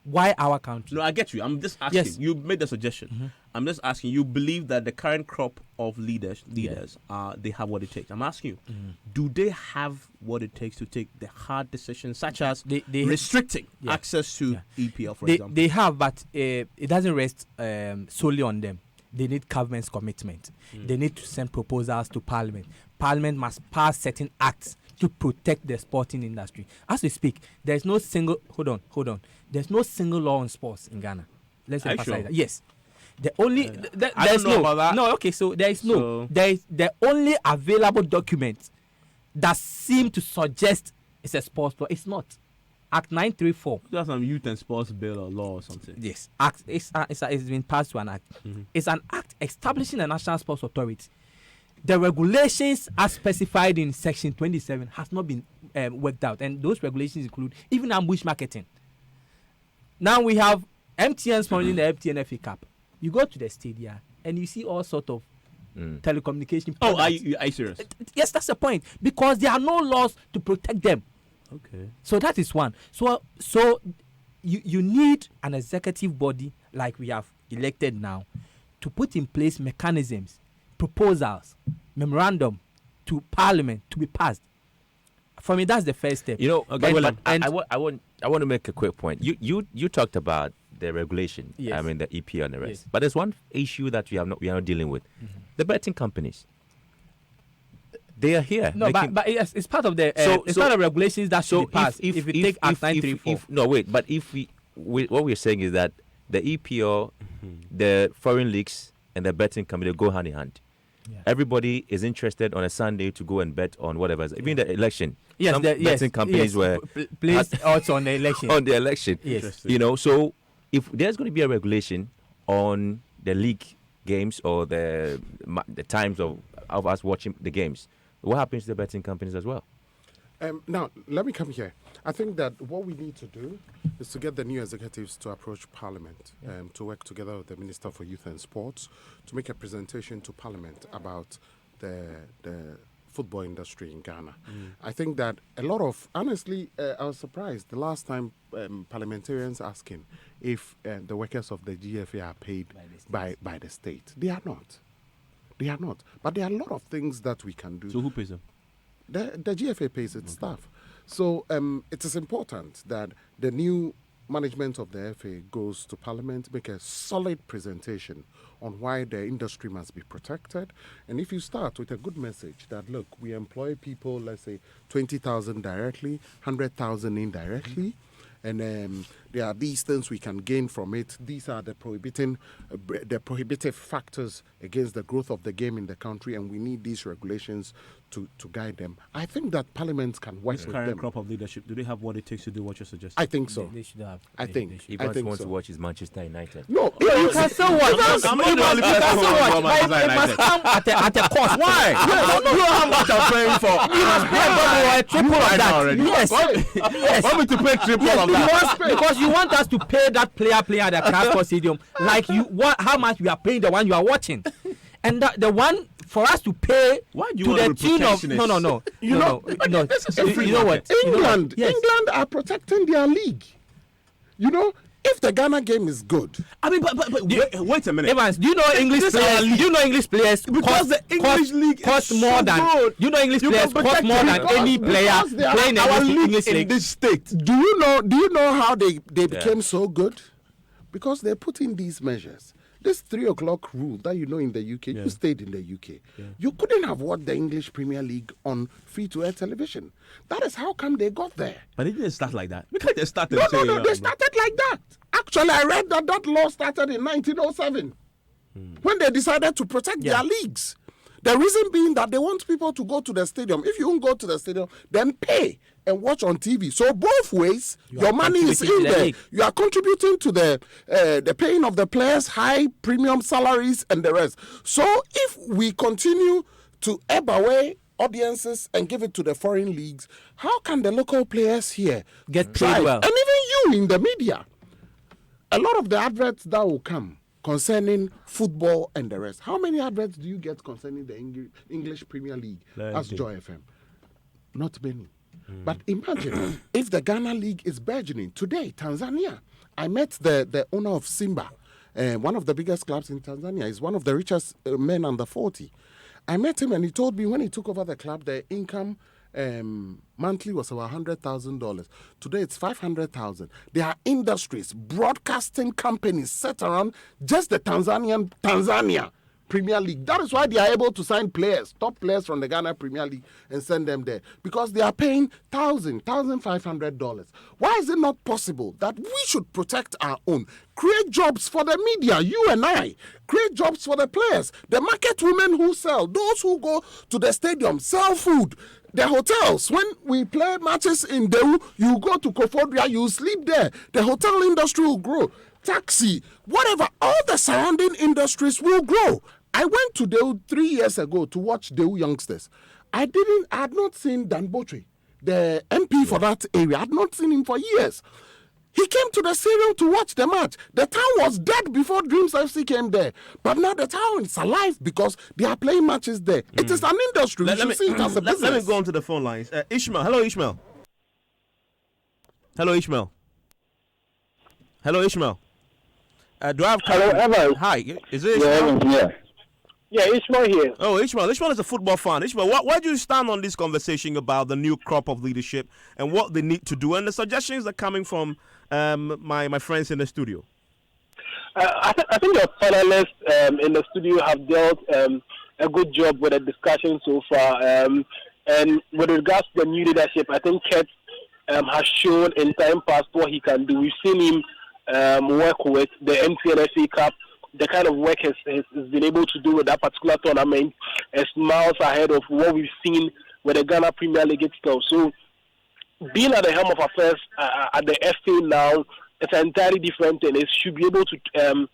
why our country? No, I get you. I'm just asking. Yes. You made the suggestion. I'm just asking. You believe that the current crop of leaders, they have what it takes. I'm asking you, do they have what it takes to take the hard decisions, such as restricting access to EPL, for example? They have, but it doesn't rest solely on them. They need government's commitment. They need to send proposals to Parliament. Parliament must pass certain acts to protect the sporting industry. As we speak, there's no single... Hold on. There's no single law on sports in Ghana. Let's emphasize that. Yes. The only... I don't know about that. No, okay, so there is no... There is the only available document that seem to suggest it's a sports law. It's not. Act 934. That's some youth and sports bill or law or something. Yes. Act. It's been passed to an act. It's an act establishing a national sports authority. The regulations as specified in Section 27 has not been worked out, and those regulations include even ambush marketing. Now we have MTN sponsoring the MTN FA Cup. You go to the stadium and you see all sort of telecommunication products. Oh, are you serious? Yes, that's the point, because there are no laws to protect them. Okay. So that is one. So you need an executive body like we have elected now to put in place mechanisms, proposals, memorandum to Parliament to be passed. For me, that's the first step. I want to make a quick point. You talked about the regulation. Yes. I mean the EPL and the rest. Yes. But there's one issue that we are not dealing with: the betting companies. They are here. No, but it's part of the part of regulations that should be passed. If you take Act 934. No, wait. But if what we're saying is that the EPL, the foreign leagues, and the betting company go hand in hand. Yeah. Everybody is interested on a Sunday to go and bet on whatever. Even the election. Yes, some betting companies were placed odds on the election. On the election. Yes. So if there's going to be a regulation on the league games or the times of us watching the games, what happens to the betting companies as well? Now, let me come here. I think that what we need to do is to get the new executives to approach Parliament, to work together with the Minister for Youth and Sports, to make a presentation to Parliament about the football industry in Ghana. I think that a lot of, honestly, I was surprised the last time parliamentarians asking if the workers of the GFA are paid by the state. They are not. They are not. But there are a lot of things that we can do. So who pays them? The GFA pays its staff. So it is important that the new management of the FA goes to Parliament, make a solid presentation on why the industry must be protected. And if you start with a good message that, look, we employ people, let's say 20,000 directly, 100,000 indirectly, and there are these things we can gain from it. These are the prohibitive factors against the growth of the game in the country, and we need these regulations to guide them. I think that Parliament can work This with current them. crop of leadership, do they have what it takes to do what you're suggesting? I think so. They should have. I think. If I you think want so. to watch is Manchester United. No, you can still watch. I'm not the only person who wants to watch Manchester It must come at a cost. Why? You know how much I'm paying for. You must pay a triple of that. Already. Yes. Yes. Want me to pay triple of that? Because you want us to pay that player at the Crasco Stadium like how much we are paying the one you are watching, and the one for us to pay Why do you to want the to be tune of protectionist? you know what England Yes. are protecting their league. You know, if the Ghana game is good, I mean, but wait a minute. Evans, do you know English players? Do you know English players? Because the English league cost is more so than good. you know English You players can cost protect more than because- any player because they are playing our in league English in league. this state. do you know how they became so good? Because they put in these measures. This 3 o'clock rule that you know in the UK, you stayed in the UK. You couldn't have watched the English Premier League on free-to-air television. That is how come they got there. But it didn't start like that. Because they started No, they started like that. Actually, I read that law started in 1907 when they decided to protect their leagues. The reason being that they want people to go to the stadium. If you don't go to the stadium, then pay and watch on TV. So both ways, your money is in there. You are contributing to the paying of the players, high premium salaries, and the rest. So if we continue to ebb away audiences and give it to the foreign leagues, how can the local players here Get thrive? paid well? And even you in the media, a lot of the adverts that will come concerning football and the rest. How many adverts do you get concerning the English Premier League as Joy FM? Not many. But imagine if the Ghana League is burgeoning. Today, Tanzania, I met the owner of Simba, one of the biggest clubs in Tanzania. He's one of the richest men under 40. I met him and he told me when he took over the club, the income monthly was about $100,000. Today it's $500,000. There are industries, broadcasting companies set around just the Tanzania Premier League. That is why they are able to sign players, top players from the Ghana Premier League, and send them there because they are paying $1,500. Why is it not possible that we should protect our own? Create jobs for the media, you and I. Create jobs for the players, the market women who sell, those who go to the stadium, sell food. The hotels, when we play matches in Dewu, you go to Kofodia, you sleep there. The hotel industry will grow. Taxi, whatever, all the surrounding industries will grow. I went to Dewu 3 years ago to watch Dewu youngsters. I had not seen Dan Botwe, the MP for that area. I had not seen him for years. He came to the stadium to watch the match. The town was dead before Dreams FC came there. But now the town is alive because they are playing matches there. It is an industry. We should see it as a business. Let me go on to the phone lines. Ishmael. Hello, Ishmael. Hello, Ishmael. Hello, Ishmael. Do I have... Hello, Evans. Hi. Is it Ishmael? Yeah, Ishmael here. Oh, Ishmael. Ishmael is a football fan. Ishmael, where do you stand on this conversation about the new crop of leadership and what they need to do and the suggestions that are coming from my friends in the studio? I think your panelists in the studio have dealt a good job with the discussion so far. And with regards to the new leadership, I think Kett has shown in time past what he can do. We've seen him work with the MTN FA Cup. The kind of work has been able to do with that particular tournament is miles ahead of what we've seen with the Ghana Premier League itself. So, being at the helm of affairs at the FA now, it's an entirely different thing. It should be able to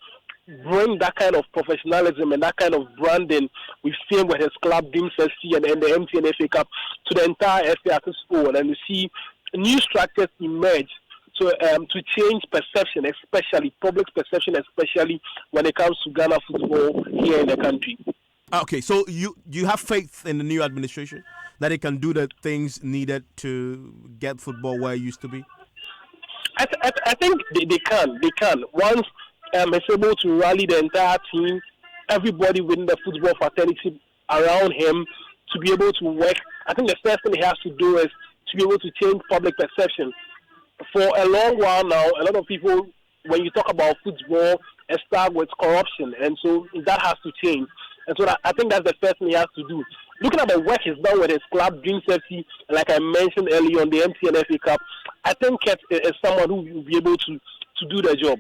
bring that kind of professionalism and that kind of branding we've seen with his club, Dreams FC, and the MTN FA Cup to the entire FA as a whole, and to see new structures emerge to change perception, especially public perception, especially when it comes to Ghana football here in the country. Okay, so you have faith in the new administration that it can do the things needed to get football where it used to be? I think they can. Once he's able to rally the entire team, everybody within the football fraternity around him to be able to work, I think the first thing he has to do is to be able to change public perception. For a long while now, a lot of people, when you talk about football, start with corruption, and so that has to change. And so I think that's the first thing he has to do. Looking at the work he's done with his club, Dreams FC, like I mentioned earlier on the MTN FA Cup, I think Kett is someone who will be able to do the job.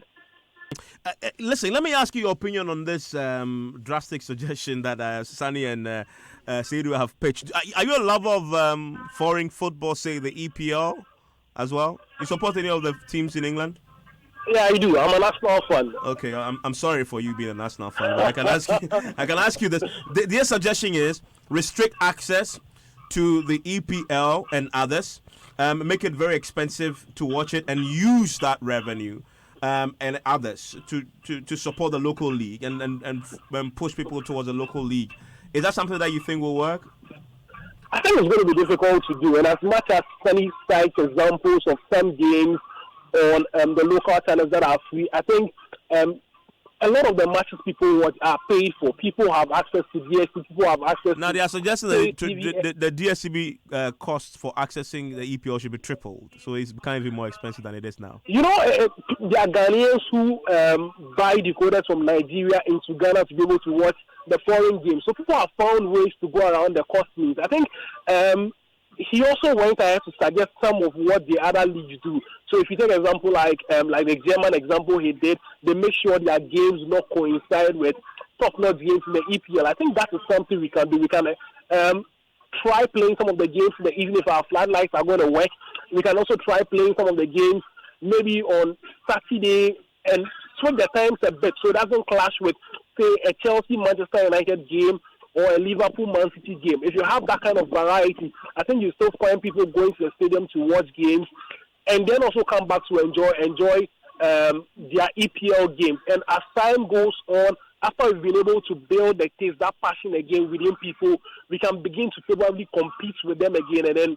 Listen, let me ask you your opinion on this drastic suggestion that Sani and Seidu have pitched. Are you a lover of foreign football, say the EPL as well? You support any of the teams in England? Yeah, I do. I'm a national fan. Okay, I'm sorry for you being a national fan, but I can ask you this. Their suggestion is restrict access to the EPL and others, make it very expensive to watch it, and use that revenue and others to support the local league and push people towards the local league. Is that something that you think will work? I think it's going to be difficult to do, and as much as Sunny cites examples of some games on the local channels that are free, I think a lot of the matches people watch are paid for. People have access to DSTV. People have access. Now they are suggesting that the DSTV costs for accessing the EPL should be tripled, so it's becoming even more expensive than it is now. You know, there are Ghanaians who buy decoders from Nigeria into Ghana to be able to watch the foreign games. So people have found ways to go around the cost means. I think he also went ahead to suggest some of what the other leagues do. So if you take an example like the German example he did, they make sure their games not coincide with top-notch games in the EPL. I think that is something we can do. We can try playing some of the games even if our floodlights are going to work. We can also try playing some of the games maybe on Saturday and switch the times a bit so it doesn't clash with, say, a Chelsea-Manchester United game or a Liverpool-Man City game. If you have that kind of variety, I think you still find people going to the stadium to watch games and then also come back to enjoy their EPL games. And as time goes on, after we've been able to build the taste, that passion again within people, we can begin to probably compete with them again and then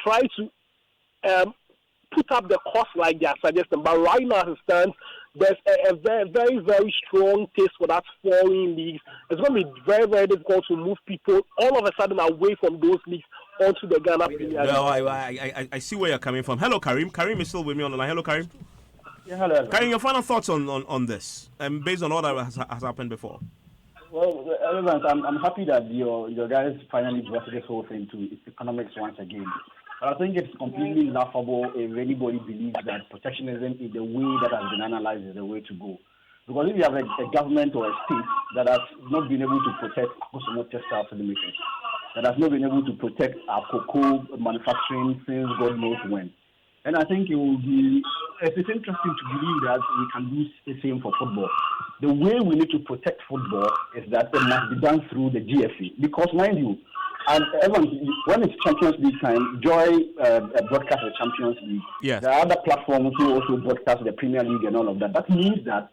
try to put up the cost like they are suggesting. But right now, as it stands, there's a very, very, very strong taste for that foreign leagues. It's going to be very, very difficult to move people all of a sudden away from those leagues onto the Ghana Premier League. No, I see where you're coming from. Hello, Karim. Karim is still with me on the line. Hello, Karim. Yeah, hello. Karim, your final thoughts on this, based on all that has happened before? Well, I'm happy that your guys finally brought this whole thing to its economics once again. But I think it's completely laughable if anybody believes that protectionism is the way that has been analyzed is the way to go. Because if you have a government or a state that has not been able to protect Coconut Textile Limited, that has not been able to protect our cocoa manufacturing since God knows when, and I think it's interesting to believe that we can do the same for football. The way we need to protect football is that it must be done through the GFA. Because mind you, and Evans, when it's Champions League time, Joy broadcasts the Champions League. Yes. There are other platforms who also broadcast the Premier League and all of that. That means that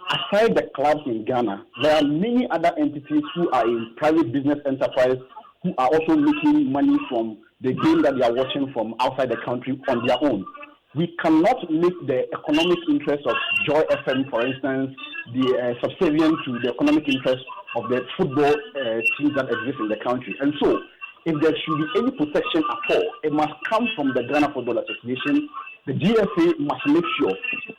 aside the clubs in Ghana, there are many other entities who are in private business enterprise who are also making money from the game that they are watching from outside the country on their own. We cannot make the economic interest of Joy FM, for instance, the subservient to the economic interest of the football teams that exist in the country. And so, if there should be any protection at all, it must come from the Ghana Football Association the GFA must make sure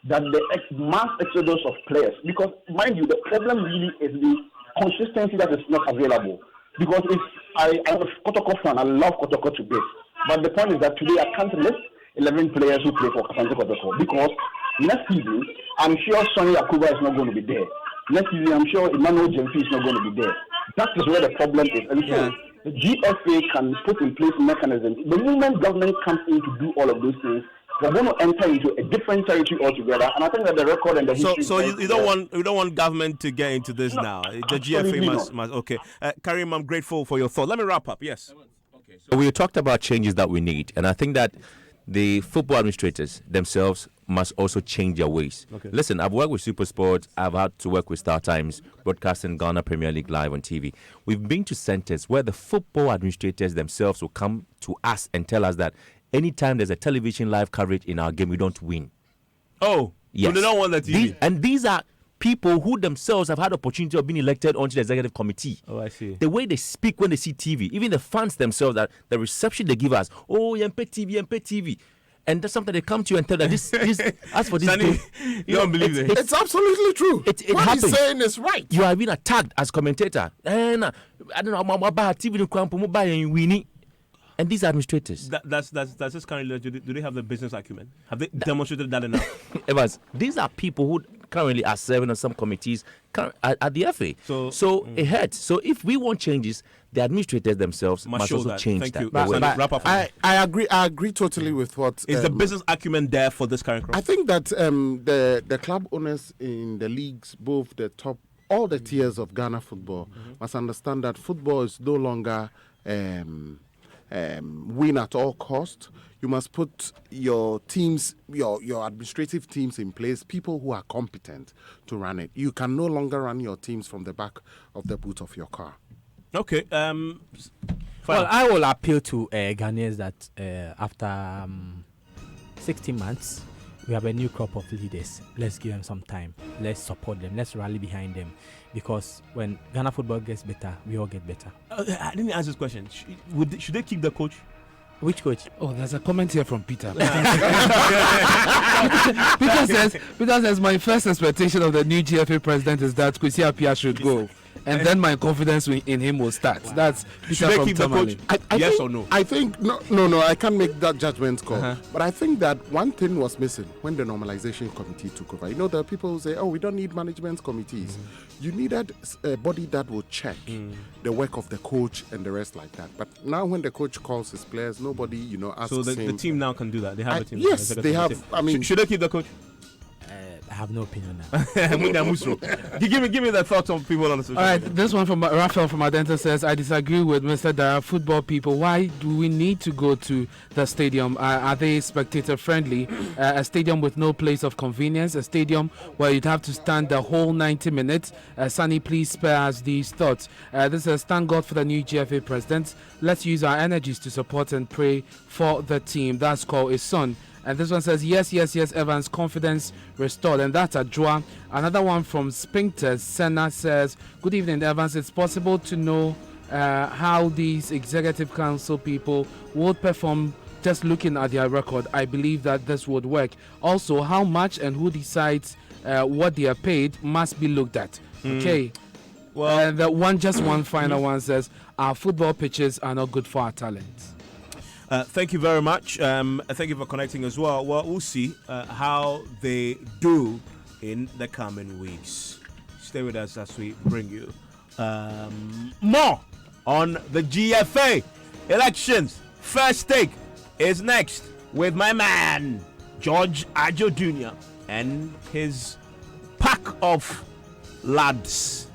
that the mass exodus of players, because mind you, the problem really is the consistency that is not available. Because if I'm a Kotoko fan, I love Kotoko to bits, but the point is that today I can't list 11 players who play for Kasante Kotoko, because next season I'm sure Sonny Akuba is not going to be there. Next season I'm sure Emmanuel Jemfi is not going to be there. That is where the problem is. And so the GFA can put in place mechanisms. The moment government comes in to do all of those things, we're going to enter into a different territory altogether. And I think that the record and the history. So you don't want government to get into this now. The GFA must. Okay, Karim, I'm grateful for your thought. Let me wrap up. Yes. Okay. So we talked about changes that we need, and I think that the football administrators themselves must also change their ways. Okay. Listen, I've worked with Super Sports. I've had to work with Star Times, broadcasting Ghana Premier League live on TV. We've been to centers where the football administrators themselves will come to us and tell us that anytime there's a television live coverage in our game, we don't win. Oh, yes. So they don't want that TV. These are people who themselves have had the opportunity of being elected onto the executive committee. Oh, I see. The way they speak when they see TV, even the fans themselves, that the reception they give us, oh, Yempe TV. And that's something they come to you and tell that this as for this Sunny, game, you don't believe it. It's absolutely true. It what happens. he's saying is right. You are being attacked as commentator. And I don't know, I'm about TV and winning. And these administrators. That's this currently. Do they have the business acumen? Have they demonstrated that enough? Evans, these are people who currently are serving on some committees at the FA. So it hurts. So if we want changes, the administrators themselves must also change Thank that. you. But wrap up. I agree totally with what is the business acumen there for this current crop? I think that the club owners in the leagues, both the top, all the tiers of Ghana football, must understand that football is no longer win at all cost. You must put your teams, your administrative teams in place, people who are competent to run it. You can no longer run your teams from the back of the boot of your car. Okay. Well, I will appeal to Ghanaians that after 16 months, we have a new crop of leaders. Let's give them some time. Let's support them. Let's rally behind them. Because when Ghana football gets better, we all get better. I didn't answer this question. Should they keep the coach? Which coach? Oh, there's a comment here from Peter. Peter says, my first expectation of the new GFA president is that Kwesi Appiah should go. And then my confidence in him will start. Wow. That's Peter from Tamale. Yes or no? I think no. I can't make that judgment call. But I think that one thing was missing when the normalization committee took over. You know, there are people who say, "Oh, we don't need management committees." You needed a body that will check the work of the coach and the rest like that. But now, when the coach calls his players, nobody, asks so him. The team now can do that. They have a team. Yes, they have. I mean, should they keep the coach? I have no opinion on that. give me the thoughts of people on the social. All right, media. this one from Raphael from Adenta says, I disagree with Mr. Dara. Football people, why do we need to go to the stadium? Are they spectator friendly? A stadium with no place of convenience, a stadium where you'd have to stand the whole 90 minutes. Sunny, please spare us these thoughts. This says, thank God for the new GFA president. Let's use our energies to support and pray for the team. That's called his son. And this one says, yes, Evans, confidence restored. And that's a draw. Another one from Spinter, Senna says, good evening, Evans. It's possible to know how these executive council people would perform just looking at their record. I believe that this would work. Also, how much and who decides what they are paid must be looked at. Okay. Well, and one final one says, our football pitches are not good for our talents. Thank you very much. Thank you for connecting as well. Well, we'll see how they do in the coming weeks. Stay with us as we bring you more on the GFA elections. First Take is next with my man, George Ajo Jr. and his pack of lads.